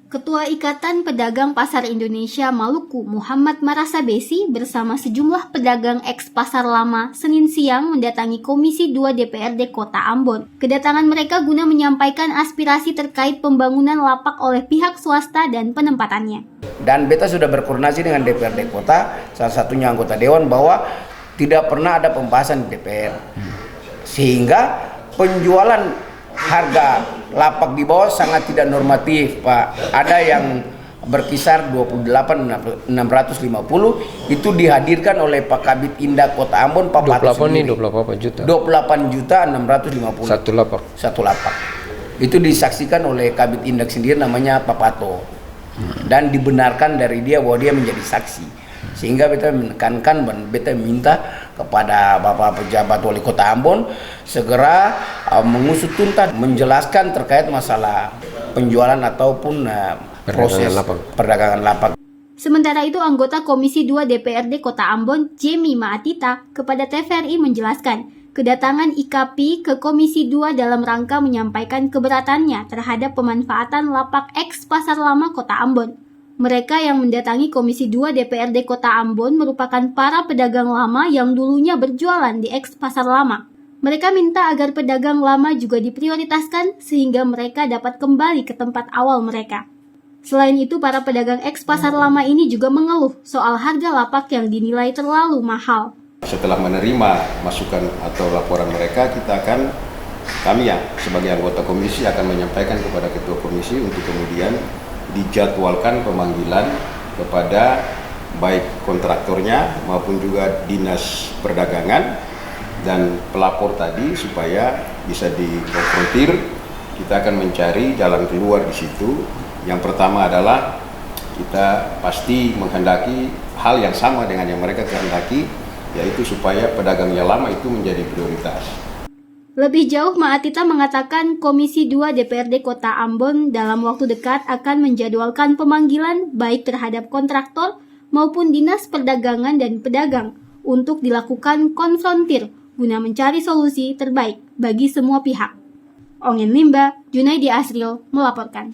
Ketua Ikatan Pedagang Pasar Indonesia Maluku Muhammad Marasabesi bersama sejumlah pedagang eks Pasar Lama Senin siang mendatangi Komisi 2 DPRD Kota Ambon. Kedatangan mereka guna menyampaikan aspirasi terkait pembangunan lapak oleh pihak swasta dan penempatannya. Dan beta sudah berkoordinasi dengan DPRD Kota, salah satunya anggota Dewan, bahwa tidak pernah ada pembahasan di DPR. Sehingga penjualan harga lapak di bawah sangat tidak normatif, Pak. Ada yang berkisar 28.650 itu dihadirkan oleh Pak Kabid Indah Kota Ambon, Pak Pato sendiri. 28 juta 650. Satu lapak. Itu disaksikan oleh Kabid Indah sendiri, namanya Pak Pato. Dan dibenarkan dari dia bahwa dia menjadi saksi. Sehingga beta menekankan dan beta minta kepada Bapak Pejabat Wali Kota Ambon segera mengusut tuntas, menjelaskan terkait masalah penjualan ataupun proses perdagangan lapak. Sementara itu, anggota Komisi 2 DPRD Kota Ambon, Jemi Maatita, kepada TVRI menjelaskan, kedatangan IKAPI ke Komisi 2 dalam rangka menyampaikan keberatannya terhadap pemanfaatan lapak eks Pasar Lama Kota Ambon. Mereka yang mendatangi Komisi 2 DPRD Kota Ambon merupakan para pedagang lama yang dulunya berjualan di eks Pasar Lama. Mereka minta agar pedagang lama juga diprioritaskan sehingga mereka dapat kembali ke tempat awal mereka. Selain itu, para pedagang eks Pasar Lama ini juga mengeluh soal harga lapak yang dinilai terlalu mahal. Setelah menerima masukan atau laporan mereka, kami yang sebagai anggota komisi akan menyampaikan kepada ketua komisi untuk kemudian dijadwalkan pemanggilan kepada baik kontraktornya maupun juga dinas perdagangan dan pelapor tadi supaya bisa dikonfrontir. Kita akan mencari jalan keluar di situ. Yang pertama adalah kita pasti menghendaki hal yang sama dengan yang mereka kehendaki, yaitu supaya pedagang yang lama itu menjadi prioritas. Lebih jauh, Maatita mengatakan Komisi 2 DPRD Kota Ambon dalam waktu dekat akan menjadwalkan pemanggilan baik terhadap kontraktor maupun dinas perdagangan dan pedagang untuk dilakukan konfrontir guna mencari solusi terbaik bagi semua pihak. Ongen Limba, Junaidi Asril melaporkan.